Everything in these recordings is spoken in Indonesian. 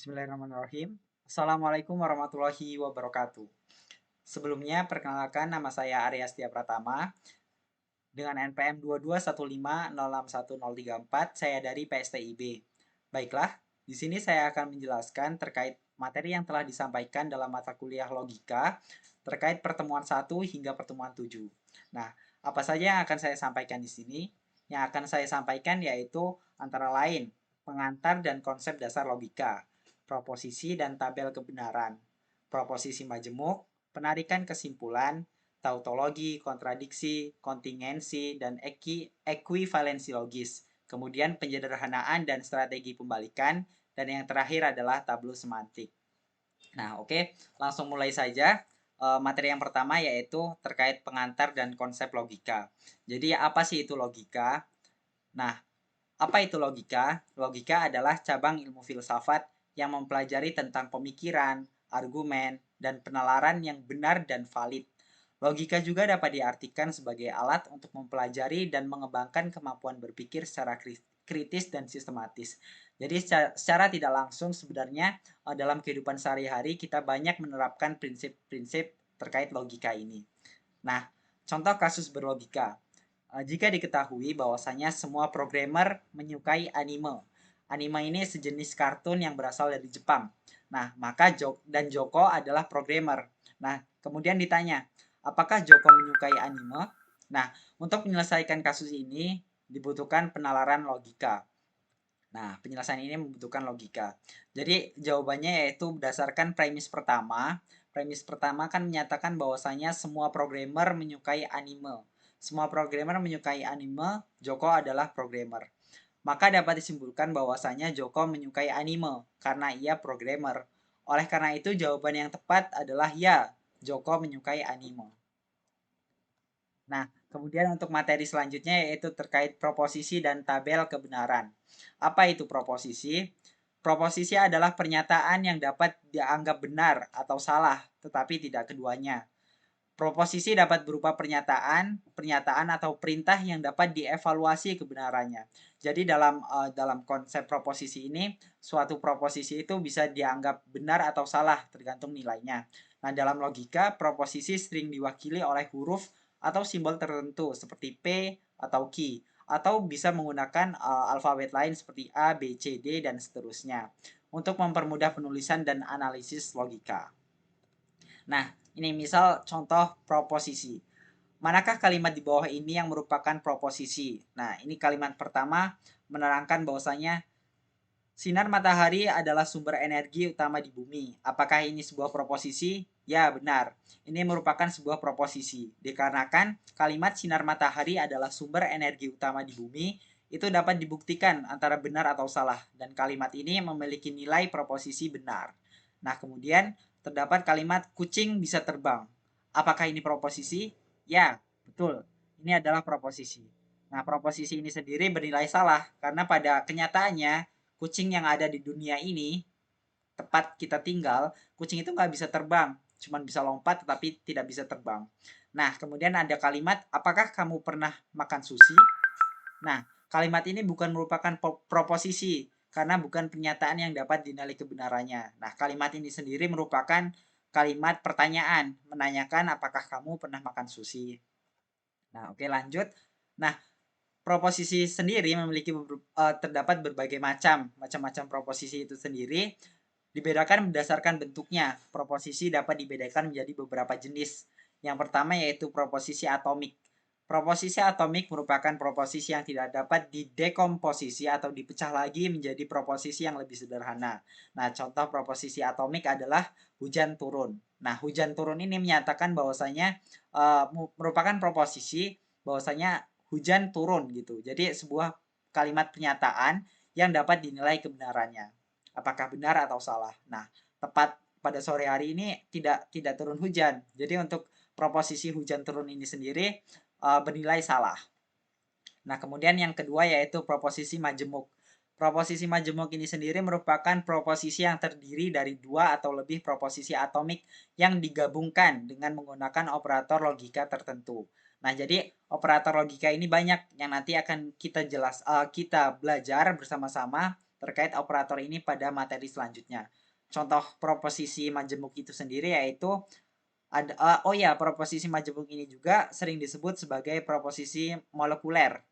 Bismillahirrahmanirrahim. Assalamualaikum warahmatullahi wabarakatuh. Sebelumnya, perkenalkan nama saya Arya Setia Pratama dengan NPM 221506134. Saya dari PSTIB. Baiklah, di sini saya akan menjelaskan terkait materi yang telah disampaikan dalam mata kuliah logika terkait pertemuan 1 hingga pertemuan 7. Nah, apa saja yang akan saya sampaikan di sini? Yang akan saya sampaikan yaitu antara lain pengantar dan konsep dasar logika, proposisi dan tabel kebenaran, proposisi majemuk, penarikan kesimpulan, tautologi, kontradiksi, kontingensi, dan ekuivalensi logis. Kemudian penyederhanaan dan strategi pembalikan, dan yang terakhir adalah tabel semantik. Nah, oke, langsung mulai saja. Materi yang pertama yaitu terkait pengantar dan konsep logika. Jadi, apa sih itu logika? Nah, apa itu logika? Logika adalah cabang ilmu filsafat yang mempelajari tentang pemikiran, argumen, dan penalaran yang benar dan valid. Logika juga dapat diartikan sebagai alat untuk mempelajari dan mengembangkan kemampuan berpikir secara kritis dan sistematis. Jadi secara tidak langsung sebenarnya dalam kehidupan sehari-hari kita banyak menerapkan prinsip-prinsip terkait logika ini. Nah, contoh kasus berlogika. Jika diketahui bahwasanya semua programmer menyukai anime. Anime ini sejenis kartun yang berasal dari Jepang. Nah, maka Joko adalah programmer. Nah, kemudian ditanya, apakah Joko menyukai anime? Nah, untuk menyelesaikan kasus ini dibutuhkan penalaran logika. Nah, penyelesaian ini membutuhkan logika. Jadi, jawabannya yaitu berdasarkan premis pertama. Premis pertama kan menyatakan bahwasanya semua programmer menyukai anime. Semua programmer menyukai anime, Joko adalah programmer. Maka dapat disimpulkan bahwasanya Joko menyukai anime karena ia programmer. Oleh karena itu, jawaban yang tepat adalah ya, Joko menyukai anime. Nah, kemudian untuk materi selanjutnya yaitu terkait proposisi dan tabel kebenaran. Apa itu proposisi? Proposisi adalah pernyataan yang dapat dianggap benar atau salah, tetapi tidak keduanya. Proposisi dapat berupa pernyataan atau perintah yang dapat dievaluasi kebenarannya. Jadi dalam konsep proposisi ini, suatu proposisi itu bisa dianggap benar atau salah tergantung nilainya. Nah, dalam logika, proposisi sering diwakili oleh huruf atau simbol tertentu seperti P atau Q, atau bisa menggunakan alfabet lain seperti A, B, C, D, dan seterusnya untuk mempermudah penulisan dan analisis logika. Nah, ini misal contoh proposisi. Manakah kalimat di bawah ini yang merupakan proposisi? Nah, ini kalimat pertama menerangkan bahwasanya sinar matahari adalah sumber energi utama di bumi. Apakah ini sebuah proposisi? Ya, benar. Ini merupakan sebuah proposisi. Dikarenakan kalimat sinar matahari adalah sumber energi utama di bumi, itu dapat dibuktikan antara benar atau salah. Dan kalimat ini memiliki nilai proposisi benar. Nah, kemudian terdapat kalimat kucing bisa terbang. Apakah ini proposisi? Ya, betul. Ini adalah proposisi. Nah, proposisi ini sendiri bernilai salah karena pada kenyataannya kucing yang ada di dunia ini tempat kita tinggal, kucing itu nggak bisa terbang, cuma bisa lompat tetapi tidak bisa terbang. Nah, kemudian ada kalimat, apakah kamu pernah makan sushi? Nah, kalimat ini bukan merupakan proposisi, karena bukan pernyataan yang dapat dinilai kebenarannya. Nah, kalimat ini sendiri merupakan kalimat pertanyaan, menanyakan apakah kamu pernah makan sushi. Nah, oke lanjut. Nah, proposisi sendiri memiliki terdapat berbagai macam proposisi itu sendiri dibedakan berdasarkan bentuknya. Proposisi dapat dibedakan menjadi beberapa jenis. Yang pertama yaitu proposisi atomik. Proposisi atomik merupakan proposisi yang tidak dapat didekomposisi atau dipecah lagi menjadi proposisi yang lebih sederhana. Nah, contoh proposisi atomik adalah hujan turun. Nah, hujan turun ini menyatakan bahwasanya merupakan proposisi bahwasanya hujan turun gitu. Jadi sebuah kalimat pernyataan yang dapat dinilai kebenarannya. Apakah benar atau salah. Nah, tepat pada sore hari ini tidak turun hujan. Jadi untuk proposisi hujan turun ini sendiri bernilai salah. Nah, kemudian yang kedua yaitu proposisi majemuk. Proposisi majemuk ini sendiri merupakan proposisi yang terdiri dari dua atau lebih proposisi atomik yang digabungkan dengan menggunakan operator logika tertentu. Nah, jadi operator logika ini banyak yang nanti akan kita belajar bersama-sama terkait operator ini pada materi selanjutnya. Contoh proposisi majemuk itu sendiri yaitu proposisi majemuk ini juga sering disebut sebagai proposisi molekuler.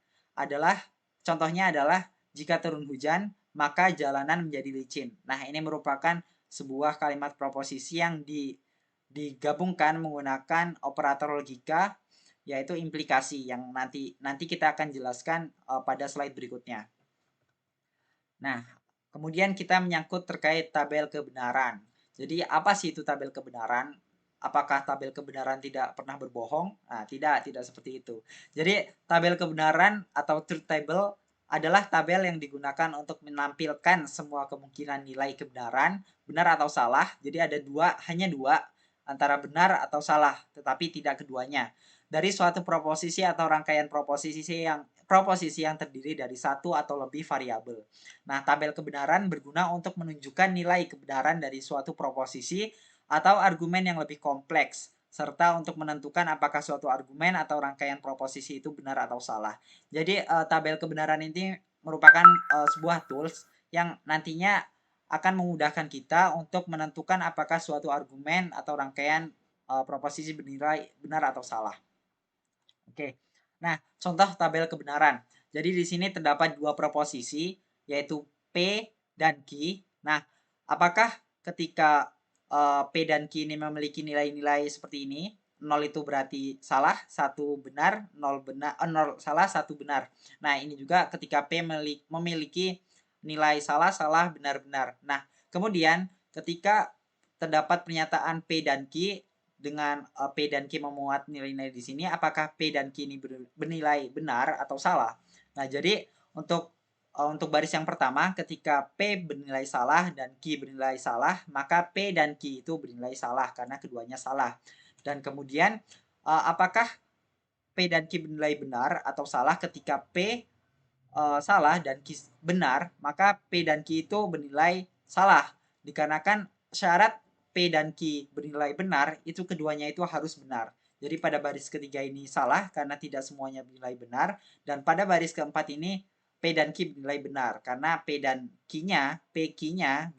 Contohnya adalah jika turun hujan, maka jalanan menjadi licin. Nah, ini merupakan sebuah kalimat proposisi yang digabungkan menggunakan operator logika, yaitu implikasi yang nanti kita akan jelaskan pada slide berikutnya. Nah, kemudian kita menyangkut terkait tabel kebenaran. Jadi apa sih itu tabel kebenaran? Apakah tabel kebenaran tidak pernah berbohong? Nah, tidak seperti itu. Jadi tabel kebenaran atau truth table adalah tabel yang digunakan untuk menampilkan semua kemungkinan nilai kebenaran, benar atau salah. Jadi ada hanya dua, antara benar atau salah, tetapi tidak keduanya. Dari suatu proposisi atau rangkaian proposisi yang terdiri dari satu atau lebih variabel. Nah, tabel kebenaran berguna untuk menunjukkan nilai kebenaran dari suatu proposisi atau argumen yang lebih kompleks, serta untuk menentukan apakah suatu argumen atau rangkaian proposisi itu benar atau salah. Jadi, tabel kebenaran ini merupakan sebuah tools yang nantinya akan memudahkan kita untuk menentukan apakah suatu argumen atau rangkaian proposisi bernilai benar atau salah. Oke. Nah, contoh tabel kebenaran. Jadi di sini terdapat dua proposisi, yaitu P dan Q. Nah, apakah ketika P dan Q ini memiliki nilai-nilai seperti ini, 0 itu berarti salah, 1 benar, 0 salah, 1 benar. Nah, ini juga ketika P memiliki nilai salah, benar. Nah, kemudian ketika terdapat pernyataan P dan Q dengan P dan Q memuat nilai-nilai di sini, apakah P dan Q ini bernilai benar atau salah? Nah, jadi untuk baris yang pertama, ketika P bernilai salah dan Q bernilai salah, maka P dan Q itu bernilai salah karena keduanya salah. Dan kemudian apakah P dan Q bernilai benar atau salah? Ketika P salah dan Q benar, maka P dan Q itu bernilai salah. Dikarenakan syarat P dan Q bernilai benar, itu keduanya itu harus benar. Jadi pada baris ketiga ini salah karena tidak semuanya bernilai benar. Dan pada baris keempat ini P dan Q bernilai benar karena P dan Q-nya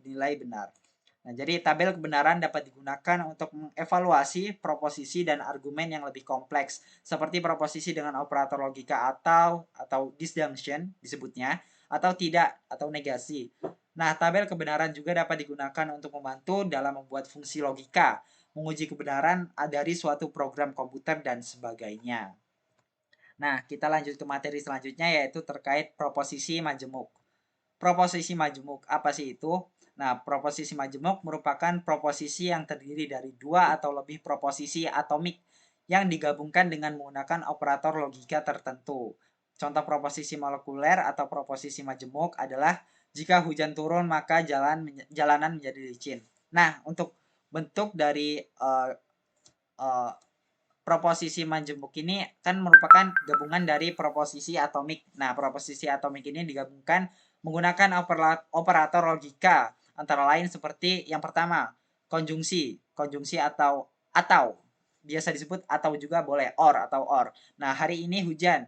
bernilai benar. Nah, jadi tabel kebenaran dapat digunakan untuk mengevaluasi proposisi dan argumen yang lebih kompleks, seperti proposisi dengan operator logika atau disjunction disebutnya, atau tidak, atau negasi. Nah, tabel kebenaran juga dapat digunakan untuk membantu dalam membuat fungsi logika, menguji kebenaran dari suatu program komputer, dan sebagainya. Nah, kita lanjut ke materi selanjutnya, yaitu terkait proposisi majemuk. Proposisi majemuk, apa sih itu? Nah, proposisi majemuk merupakan proposisi yang terdiri dari dua atau lebih proposisi atomik yang digabungkan dengan menggunakan operator logika tertentu. Contoh proposisi molekuler atau proposisi majemuk adalah jika hujan turun maka jalanan menjadi licin. Nah, untuk bentuk dari proposisi majemuk ini kan merupakan gabungan dari proposisi atomik. Nah, proposisi atomik ini digabungkan menggunakan operator logika, antara lain seperti yang pertama, konjungsi atau biasa disebut atau juga boleh or. Nah, hari ini hujan.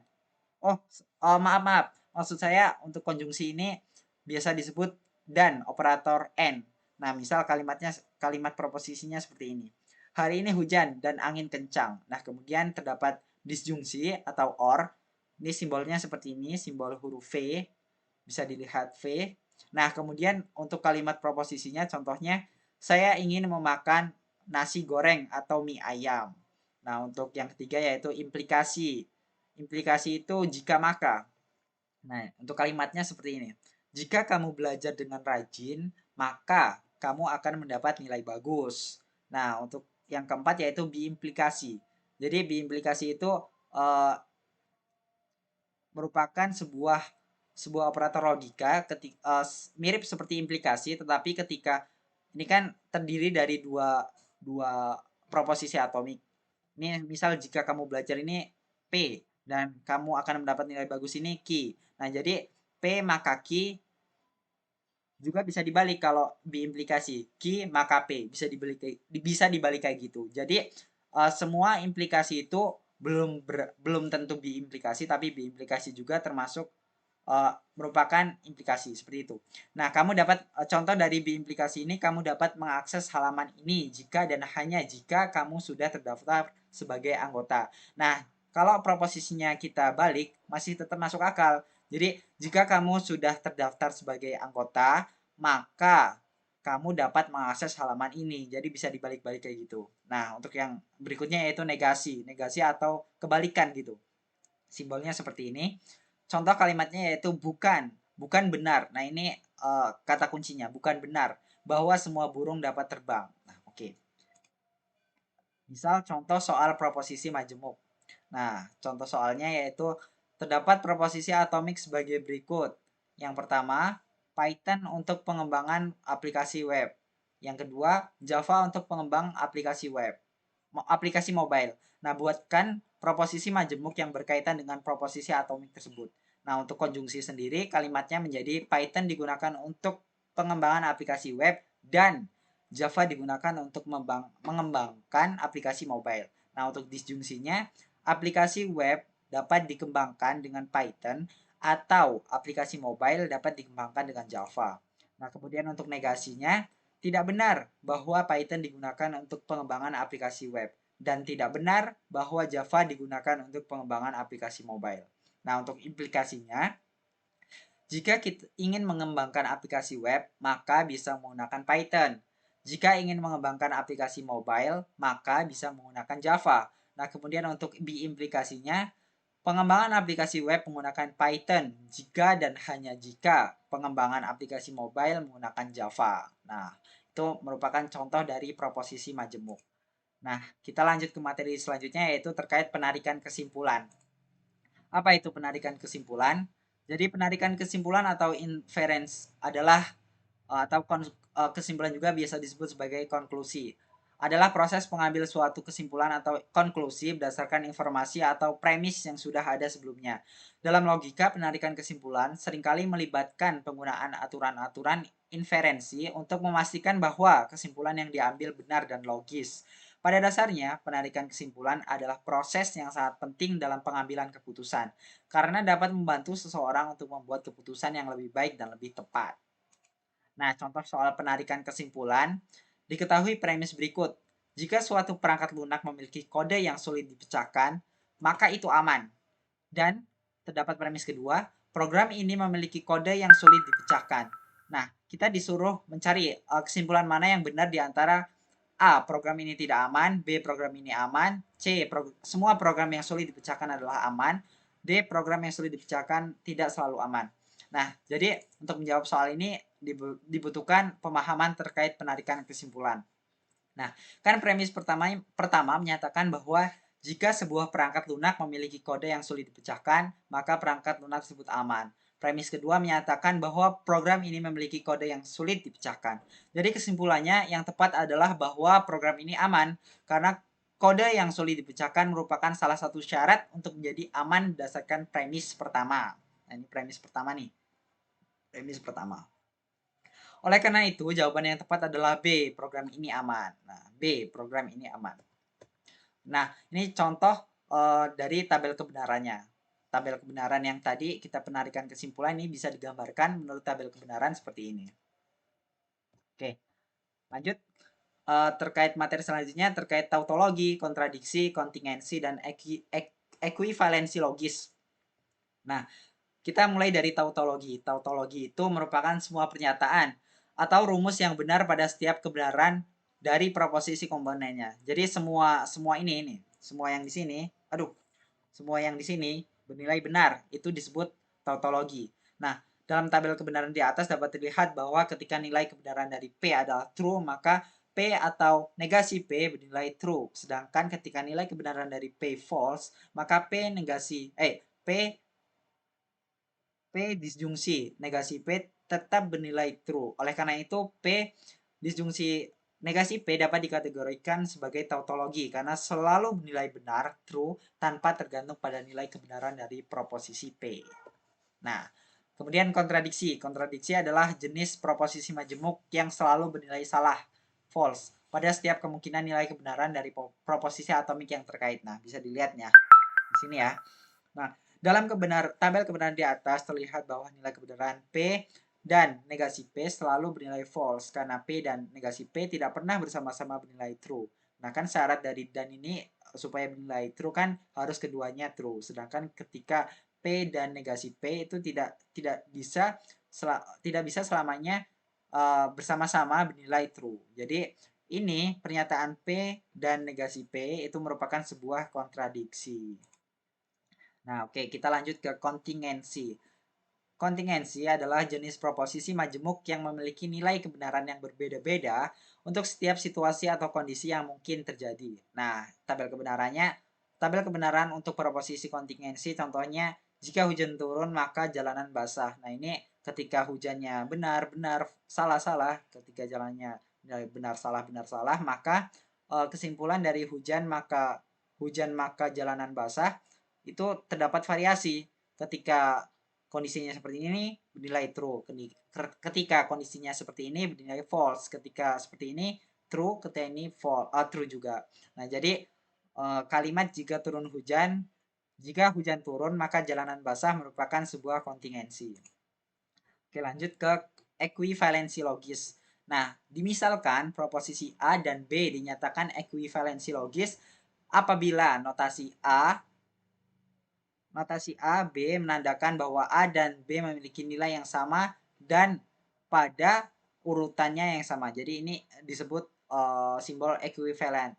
Maaf. Maksud saya untuk konjungsi ini biasa disebut dan operator and. Nah, misal kalimat proposisinya seperti ini. Hari ini hujan dan angin kencang. Nah, kemudian terdapat disjungsi atau or. Ini simbolnya seperti ini, simbol huruf V. Bisa dilihat V. Nah, kemudian untuk kalimat proposisinya contohnya, saya ingin memakan nasi goreng atau mie ayam. Nah, untuk yang ketiga yaitu implikasi. Implikasi itu jika maka. Nah, untuk kalimatnya seperti ini. Jika kamu belajar dengan rajin, maka kamu akan mendapat nilai bagus. Nah, untuk yang keempat yaitu biimplikasi. Jadi biimplikasi itu merupakan sebuah operator logika mirip seperti implikasi, tetapi ketika ini kan terdiri dari dua proposisi atomik. Ini misal jika kamu belajar ini P dan kamu akan mendapat nilai bagus ini Q. Nah, jadi P maka Q juga bisa dibalik kalau biimplikasi Q maka P bisa dibalik kayak gitu. Jadi semua implikasi itu belum tentu biimplikasi, tapi biimplikasi juga termasuk merupakan implikasi seperti itu. Nah, kamu dapat contoh dari biimplikasi ini, kamu dapat mengakses halaman ini jika dan hanya jika kamu sudah terdaftar sebagai anggota. Nah, kalau proposisinya kita balik, masih tetap masuk akal. Jadi, jika kamu sudah terdaftar sebagai anggota, maka kamu dapat mengakses halaman ini. Jadi bisa dibalik-balik kayak gitu. Nah, untuk yang berikutnya yaitu negasi. Negasi atau kebalikan gitu. Simbolnya seperti ini. Contoh kalimatnya yaitu bukan. Bukan benar. Nah, ini kata kuncinya. Bukan benar. Bahwa semua burung dapat terbang. Nah, oke. Misal contoh soal proposisi majemuk. Nah, contoh soalnya yaitu terdapat proposisi atomik sebagai berikut. Yang pertama, Python untuk pengembangan aplikasi web. Yang kedua, Java untuk pengembang aplikasi web, aplikasi mobile. Nah, buatkan proposisi majemuk yang berkaitan dengan proposisi atomik tersebut. Nah, untuk konjungsi sendiri, kalimatnya menjadi Python digunakan untuk pengembangan aplikasi web dan Java digunakan untuk mengembangkan aplikasi mobile. Nah, untuk disjungsinya, aplikasi web dapat dikembangkan dengan Python atau aplikasi mobile dapat dikembangkan dengan Java. Nah, kemudian untuk negasinya, tidak benar bahwa Python digunakan untuk pengembangan aplikasi web dan tidak benar bahwa Java digunakan untuk pengembangan aplikasi mobile. Nah, untuk implikasinya, jika kita ingin mengembangkan aplikasi web, maka bisa menggunakan Python. Jika ingin mengembangkan aplikasi mobile, maka bisa menggunakan Java. Nah, kemudian untuk implikasinya, pengembangan aplikasi web menggunakan Python jika dan hanya jika pengembangan aplikasi mobile menggunakan Java. Nah, itu merupakan contoh dari proposisi majemuk. Nah, kita lanjut ke materi selanjutnya yaitu terkait penarikan kesimpulan. Apa itu penarikan kesimpulan? Jadi penarikan kesimpulan atau inference adalah atau kesimpulan juga biasa disebut sebagai konklusi. Adalah proses pengambil suatu kesimpulan atau konklusi berdasarkan informasi atau premis yang sudah ada sebelumnya. Dalam logika, penarikan kesimpulan seringkali melibatkan penggunaan aturan-aturan inferensi untuk memastikan bahwa kesimpulan yang diambil benar dan logis. Pada dasarnya, penarikan kesimpulan adalah proses yang sangat penting dalam pengambilan keputusan, karena dapat membantu seseorang untuk membuat keputusan yang lebih baik dan lebih tepat. Nah, contoh soal penarikan kesimpulan, diketahui premis berikut. Jika suatu perangkat lunak memiliki kode yang sulit dipecahkan, maka itu aman. Dan terdapat premis kedua, program ini memiliki kode yang sulit dipecahkan. Nah, kita disuruh mencari kesimpulan mana yang benar di antara A. Program ini tidak aman, B. Program ini aman, C. Semua program yang sulit dipecahkan adalah aman, D. Program yang sulit dipecahkan tidak selalu aman. Nah, jadi untuk menjawab soal ini dibutuhkan pemahaman terkait penarikan kesimpulan. Nah, kan premis pertama menyatakan bahwa jika sebuah perangkat lunak memiliki kode yang sulit dipecahkan, maka perangkat lunak tersebut aman. Premis kedua menyatakan bahwa program ini memiliki kode yang sulit dipecahkan. Jadi kesimpulannya yang tepat adalah bahwa program ini aman karena kode yang sulit dipecahkan merupakan salah satu syarat untuk menjadi aman berdasarkan premis pertama. Nah, ini premis pertama nih. Premis pertama. Oleh karena itu, jawaban yang tepat adalah B, program ini aman. Nah, B, program ini aman. Nah, ini contoh dari tabel kebenarannya. Tabel kebenaran yang tadi kita penarikan kesimpulan ini bisa digambarkan menurut tabel kebenaran seperti ini. Oke, lanjut. Terkait materi selanjutnya, terkait tautologi, kontradiksi, kontingensi, dan ekuivalensi logis. Nah, kita mulai dari tautologi. Tautologi itu merupakan semua pernyataan atau rumus yang benar pada setiap kebenaran dari proposisi komponennya. Jadi semua ini, semua yang di sini, semua yang di sini bernilai benar, itu disebut tautologi. Nah, dalam tabel kebenaran di atas dapat terlihat bahwa ketika nilai kebenaran dari P adalah true, maka P atau negasi P bernilai true. Sedangkan ketika nilai kebenaran dari P false, maka P disjungsi negasi P tetap bernilai true. Oleh karena itu, P disjungsi negasi P dapat dikategorikan sebagai tautologi karena selalu bernilai benar, true, tanpa tergantung pada nilai kebenaran dari proposisi P. Nah, kemudian kontradiksi. Kontradiksi adalah jenis proposisi majemuk yang selalu bernilai salah, false, pada setiap kemungkinan nilai kebenaran dari proposisi atomik yang terkait. Nah, bisa dilihatnya di sini ya. Nah, Dalam tabel kebenaran di atas terlihat bahwa nilai kebenaran P dan negasi P selalu bernilai false karena P dan negasi P tidak pernah bersama-sama bernilai true. Nah, kan syarat dari dan ini supaya bernilai true kan harus keduanya true. Sedangkan ketika P dan negasi P itu tidak bisa selamanya bersama-sama bernilai true. Jadi ini pernyataan P dan negasi P itu merupakan sebuah kontradiksi. Nah, oke, kita lanjut ke kontingensi. Kontingensi adalah jenis proposisi majemuk yang memiliki nilai kebenaran yang berbeda-beda untuk setiap situasi atau kondisi yang mungkin terjadi. Nah, tabel kebenaran untuk proposisi kontingensi contohnya jika hujan turun maka jalanan basah. Nah, ini ketika hujannya benar, benar, salah, salah, ketika jalannya benar, salah, maka kesimpulan dari hujan maka jalanan basah itu terdapat variasi. Ketika kondisinya seperti ini bernilai true, ketika kondisinya seperti ini bernilai false, ketika seperti ini true, ketika ini true juga. Nah, jadi kalimat jika hujan turun maka jalanan basah merupakan sebuah kontingensi. Oke, lanjut ke ekuivalensi logis. Nah, dimisalkan proposisi A dan B dinyatakan ekuivalensi logis apabila notasi A, B menandakan bahwa A dan B memiliki nilai yang sama dan pada urutannya yang sama. Jadi ini disebut simbol ekuivalen.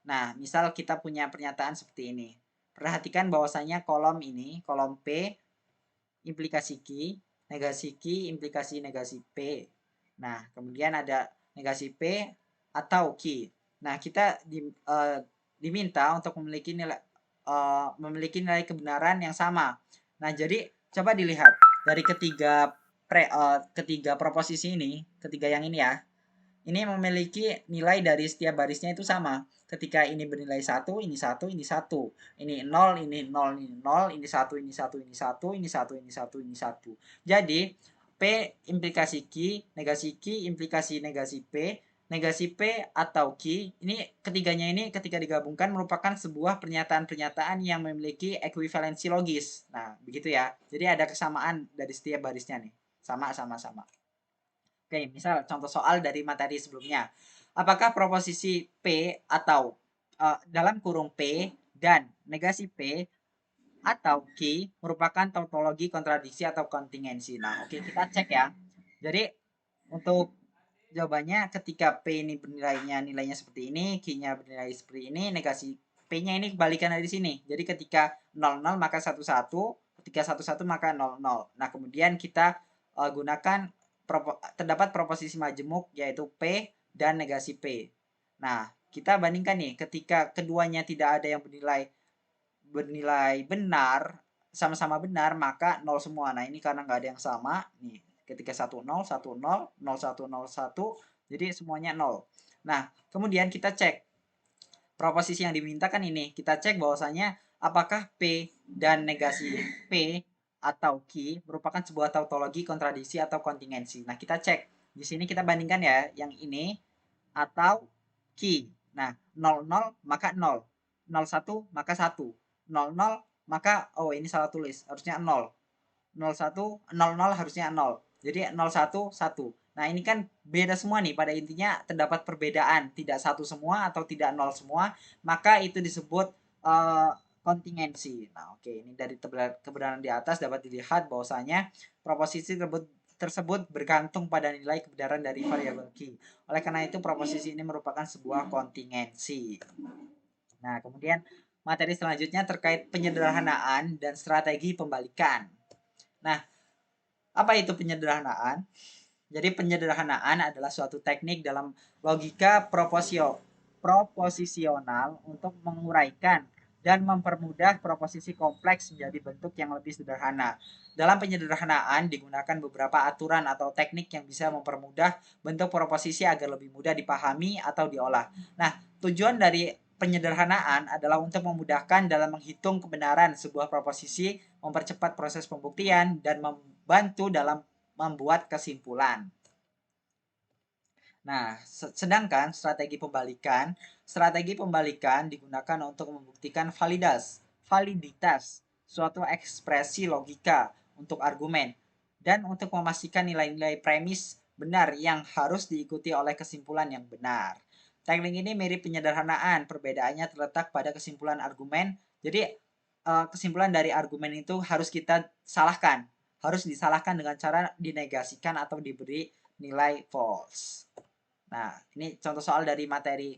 Nah, misal kita punya pernyataan seperti ini. Perhatikan bahwasanya kolom P, implikasi Q, negasi Q, implikasi negasi P. Nah, kemudian ada negasi P atau Q. Nah, kita diminta untuk memiliki nilai kebenaran yang sama. Nah, jadi coba dilihat dari ketiga proposisi ini, ketiga yang ini ya. Ini memiliki nilai dari setiap barisnya itu sama. Ketika ini bernilai 1, ini 1, ini 1. Ini 0, ini 0, ini 0, ini 1, ini 1, ini 1, ini 1, ini 1, ini 1. Jadi, P implikasi Q, negasi Q, implikasi negasi P, negasi P atau Q, ini ketiganya ini ketika digabungkan merupakan sebuah pernyataan-pernyataan yang memiliki ekuivalensi logis. Nah, begitu ya. Jadi ada kesamaan dari setiap barisnya nih. Sama. Oke, misal contoh soal dari materi sebelumnya. Apakah proposisi P atau dalam kurung P dan negasi P atau Q merupakan tautologi kontradiksi atau kontingensi? Nah, oke, kita cek ya. Jadi untuk jawabannya ketika P ini nilainya seperti ini, Q-nya bernilai seperti ini, negasi P-nya ini kebalikan dari sini. Jadi ketika 00 maka 11, ketika 11 maka 00. Nah, kemudian kita gunakan terdapat proposisi majemuk yaitu P dan negasi P. Nah, kita bandingkan nih ketika keduanya tidak ada yang bernilai benar, sama-sama benar, maka 0 semua. Nah, ini karena nggak ada yang sama nih. Ketika 10, 10, 01, 01, jadi semuanya 0. Nah, kemudian kita cek proposisi yang diminta kan ini. Kita cek bahwasanya apakah P dan negasi P atau Q merupakan sebuah tautologi, kontradiksi, atau kontingensi. Nah, kita cek. Di sini kita bandingkan ya, yang ini atau Q. Nah, 00 maka 0. 01 maka 1. 00 maka, ini salah tulis. Harusnya 0. 01, 00 harusnya 0. Jadi 01, 1. Nah, ini kan beda semua nih. Pada intinya terdapat perbedaan. Tidak satu semua atau tidak 0 semua. Maka itu disebut kontingensi. Nah, oke. Ini dari kebenaran di atas dapat dilihat bahwasanya proposisi tersebut bergantung pada nilai kebenaran dari variabel Q. Oleh karena itu, proposisi ini merupakan sebuah kontingensi. Nah, kemudian materi selanjutnya terkait penyederhanaan dan strategi pembalikan. Nah, apa itu penyederhanaan? Jadi penyederhanaan adalah suatu teknik dalam logika proposisional untuk menguraikan dan mempermudah proposisi kompleks menjadi bentuk yang lebih sederhana. Dalam penyederhanaan digunakan beberapa aturan atau teknik yang bisa mempermudah bentuk proposisi agar lebih mudah dipahami atau diolah. Nah, tujuan dari penyederhanaan adalah untuk memudahkan dalam menghitung kebenaran sebuah proposisi, mempercepat proses pembuktian, dan membantu dalam membuat kesimpulan. Nah, sedangkan strategi pembalikan digunakan untuk membuktikan validitas suatu ekspresi logika untuk argumen, dan untuk memastikan nilai-nilai premis benar yang harus diikuti oleh kesimpulan yang benar. Teknik ini mirip penyederhanaan, perbedaannya terletak pada kesimpulan argumen. Jadi kesimpulan dari argumen itu harus kita salahkan, harus disalahkan dengan cara dinegasikan atau diberi nilai false. Nah, ini contoh soal dari materi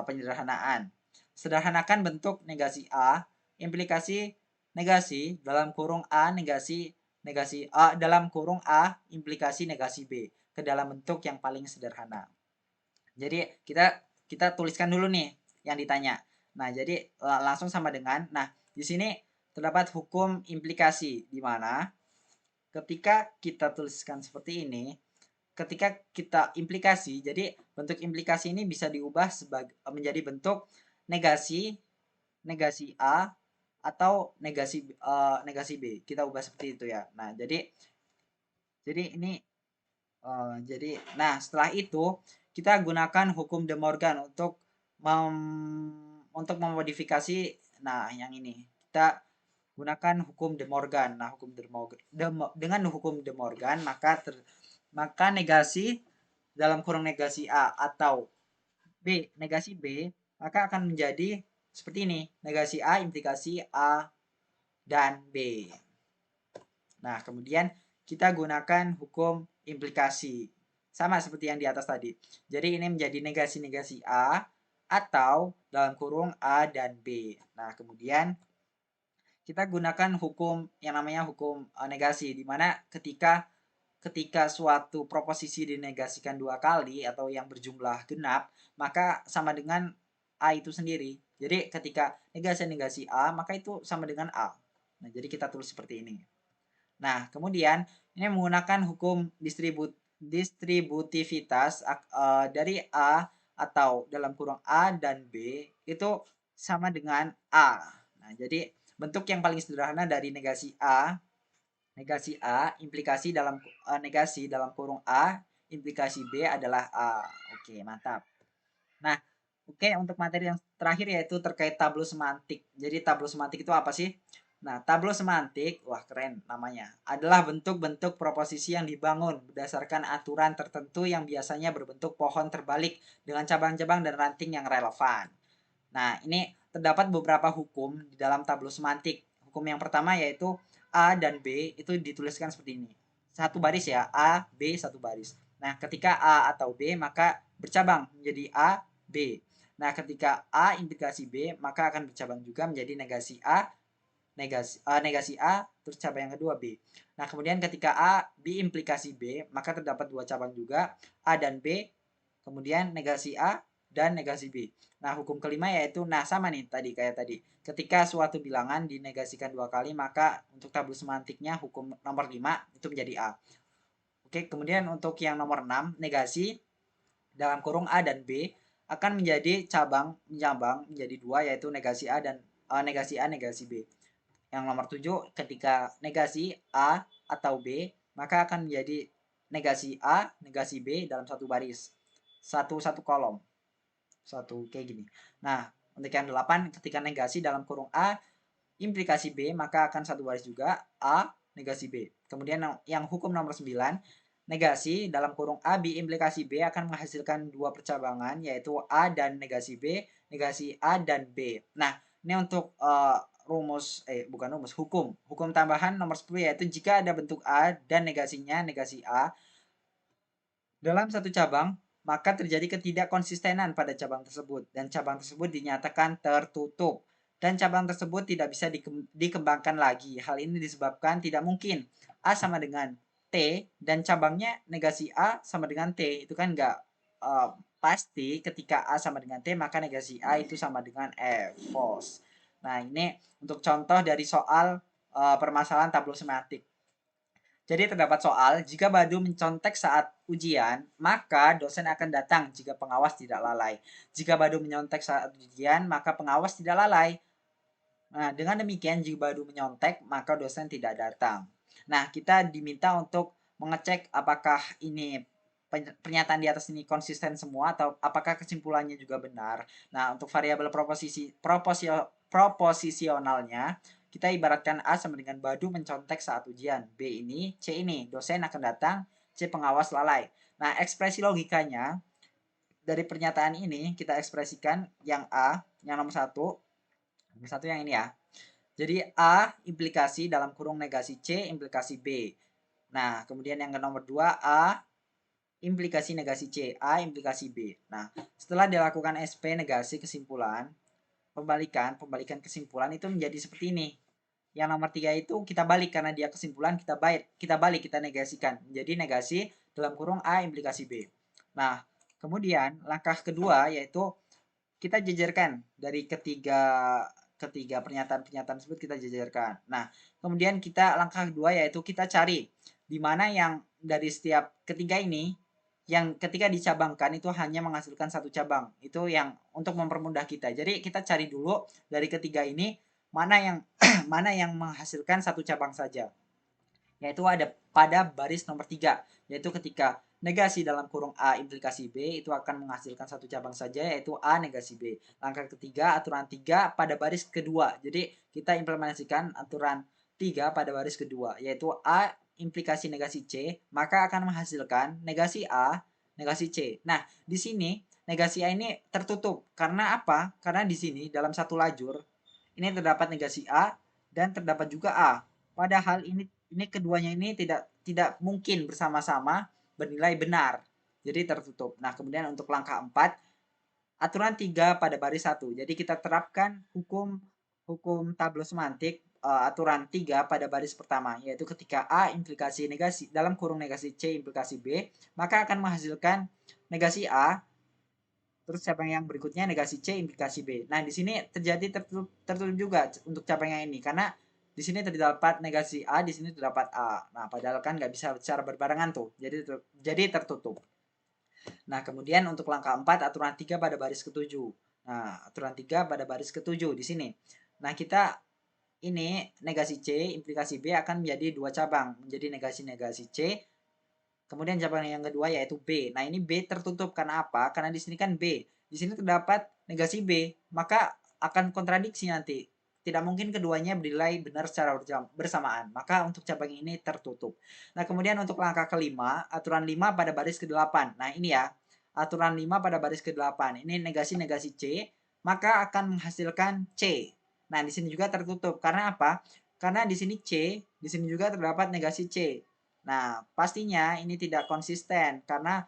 penyederhanaan. Sederhanakan bentuk negasi A, implikasi negasi dalam kurung A negasi negasi A dalam kurung A implikasi negasi B ke dalam bentuk yang paling sederhana. Jadi kita tuliskan dulu nih yang ditanya. Nah, jadi langsung sama dengan, nah di sini terdapat hukum implikasi di mana ketika kita tuliskan seperti ini, ketika kita implikasi, jadi bentuk implikasi ini bisa diubah sebagai menjadi bentuk negasi negasi A atau negasi B. Kita ubah seperti itu ya. Nah, jadi ini nah setelah itu kita gunakan hukum De Morgan untuk memodifikasi. Nah, yang ini kita gunakan hukum De Morgan. Nah, hukum De Morgan dengan hukum De Morgan maka negasi dalam kurung negasi A atau B negasi B maka akan menjadi seperti ini. Negasi A implikasi A dan B. Nah, kemudian kita gunakan hukum implikasi. Sama seperti yang di atas tadi. Jadi ini menjadi negasi-negasi A atau dalam kurung A dan B. Nah, kemudian kita gunakan hukum yang namanya hukum negasi, di mana ketika suatu proposisi dinegasikan dua kali atau yang berjumlah genap, maka sama dengan A itu sendiri. Jadi ketika negasi-negasi A, maka itu sama dengan A. Nah, jadi kita tulis seperti ini. Nah, kemudian ini menggunakan hukum distributivitas dari A atau dalam kurung A dan B itu sama dengan A. Nah, jadi bentuk yang paling sederhana dari negasi A implikasi dalam negasi dalam kurung A implikasi B adalah A. Oke, mantap. Nah, oke, untuk materi yang terakhir yaitu terkait tablo semantik. Jadi tablo semantik itu apa sih? Nah, tablo semantik, wah keren namanya, adalah bentuk-bentuk proposisi yang dibangun berdasarkan aturan tertentu yang biasanya berbentuk pohon terbalik dengan cabang-cabang dan ranting yang relevan. Nah, ini terdapat beberapa hukum di dalam tablo semantik. Hukum yang pertama yaitu A dan B itu dituliskan seperti ini. Satu baris ya, A, B, satu baris. Nah, ketika A atau B maka bercabang menjadi A, B. Nah, ketika A implikasi B maka akan bercabang juga menjadi negasi A, negasi A, terus cabang yang kedua B. Nah, kemudian ketika A, B implikasi B, maka terdapat dua cabang juga, A dan B, kemudian negasi A dan negasi B. Nah, hukum kelima yaitu, nah sama nih tadi kayak tadi. Ketika suatu bilangan dinegasikan dua kali, maka untuk tabel semantiknya hukum nomor 5 itu menjadi A. Oke, kemudian untuk yang nomor 6, negasi dalam kurung A dan B akan menjadi menyambang menjadi dua yaitu negasi A dan negasi A, negasi B. Yang nomor 7, ketika negasi A atau B, maka akan menjadi negasi A, negasi B dalam satu baris. Satu kolom. Satu kayak gini. Nah, untuk yang 8, ketika negasi dalam kurung A, implikasi B, maka akan satu baris juga A, negasi B. Kemudian yang hukum nomor 9, negasi dalam kurung A, B, implikasi B akan menghasilkan dua percabangan, yaitu A dan negasi B, negasi A dan B. Nah, ini untuk hukum tambahan nomor 10 yaitu jika ada bentuk A dan negasinya negasi A dalam satu cabang, maka terjadi ketidakkonsistenan pada cabang tersebut dan cabang tersebut dinyatakan tertutup dan cabang tersebut tidak bisa dikembangkan lagi. Hal ini disebabkan tidak mungkin A sama dengan T dan cabangnya negasi A sama dengan T, itu kan nggak pasti. Ketika A sama dengan T maka negasi A itu sama dengan F, false. Nah, ini untuk contoh dari soal permasalahan tablo semantik. Jadi terdapat soal, jika Badu mencontek saat ujian, maka dosen akan datang jika pengawas tidak lalai. Jika Badu menyontek saat ujian, maka pengawas tidak lalai. Nah, dengan demikian jika Badu menyontek, maka dosen tidak datang. Nah, kita diminta untuk mengecek apakah ini pernyataan di atas ini konsisten semua atau apakah kesimpulannya juga benar. Nah, untuk variabel proposisionalnya, kita ibaratkan A sama dengan Badu mencontek saat ujian. B ini, C ini, dosen akan datang, C pengawas lalai. Nah, ekspresi logikanya dari pernyataan ini kita ekspresikan yang A, yang nomor satu yang ini ya. Jadi A implikasi dalam kurung negasi C implikasi B. Nah, kemudian yang nomor 2 A implikasi negasi C, A implikasi B. Nah, setelah dilakukan SP negasi kesimpulan, pembalikan kesimpulan itu menjadi seperti ini. Yang nomor 3 itu kita balik karena dia kesimpulan, kita balik, kita negasikan. Jadi negasi dalam kurung A implikasi B. Nah, kemudian langkah kedua yaitu kita jajarkan dari ketiga pernyataan-pernyataan tersebut kita jajarkan. Nah, kemudian kita langkah kedua yaitu kita cari di mana yang dari setiap ketiga ini yang ketika dicabangkan itu hanya menghasilkan satu cabang. Itu yang untuk mempermudah kita. Jadi kita cari dulu dari ketiga ini mana yang mana yang menghasilkan satu cabang saja. Yaitu ada pada baris nomor 3, yaitu ketika negasi dalam kurung A implikasi B itu akan menghasilkan satu cabang saja yaitu A negasi B. Langkah ketiga aturan 3 pada baris kedua. Jadi kita implementasikan aturan 3 pada baris kedua yaitu A implikasi negasi C maka akan menghasilkan negasi A negasi C. Nah, di sini negasi A ini tertutup karena apa? Karena di sini dalam satu lajur ini terdapat negasi A dan terdapat juga A. Padahal ini keduanya ini tidak mungkin bersama-sama bernilai benar. Jadi tertutup. Nah, kemudian untuk langkah 4, aturan 3 pada baris 1. Jadi kita terapkan hukum tablo semantik aturan 3 pada baris pertama, yaitu ketika A implikasi negasi dalam kurung negasi C implikasi B, maka akan menghasilkan negasi A terus cabang yang berikutnya negasi C implikasi B. Nah, di sini terjadi tertutup juga untuk cabang yang ini karena di sini terdapat negasi A, di sini terdapat A. Nah, padahal kan nggak bisa secara berbarengan tuh. Jadi tertutup. Nah, kemudian untuk langkah 4 aturan 3 pada baris ketujuh. Nah, aturan 3 pada baris ketujuh di sini. Nah, kita ini negasi C implikasi B akan menjadi dua cabang, menjadi negasi-negasi C. Kemudian cabang yang kedua yaitu B. Nah, ini B tertutup karena apa? Karena di sini kan B. Di sini terdapat negasi B, maka akan kontradiksi nanti. Tidak mungkin keduanya bernilai benar secara bersamaan. Maka untuk cabang ini tertutup. Nah, kemudian untuk langkah kelima, aturan 5 pada baris ke-8. Nah, ini ya. Aturan 5 pada baris ke-8. Ini negasi-negasi C, maka akan menghasilkan C. Nah, di sini juga tertutup. Karena apa? Karena di sini C, di sini juga terdapat negasi C. Nah, pastinya ini tidak konsisten karena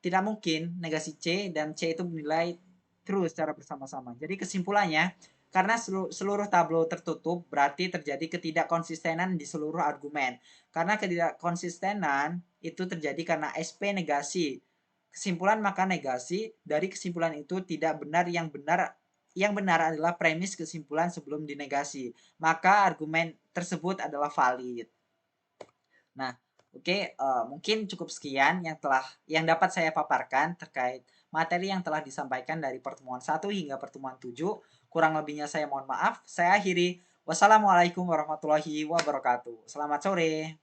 tidak mungkin negasi C dan C itu bernilai true secara bersama-sama. Jadi kesimpulannya, karena seluruh tablo tertutup, berarti terjadi ketidakkonsistenan di seluruh argumen. Karena ketidakkonsistenan itu terjadi karena SP negasi. Kesimpulan maka negasi dari kesimpulan itu tidak benar. Yang benar adalah premis kesimpulan sebelum dinegasi. Maka argumen tersebut adalah valid. Nah, oke, mungkin cukup sekian yang dapat saya paparkan terkait materi yang telah disampaikan dari pertemuan 1 hingga pertemuan 7. Kurang lebihnya saya mohon maaf. Saya akhiri. Wassalamualaikum warahmatullahi wabarakatuh. Selamat sore.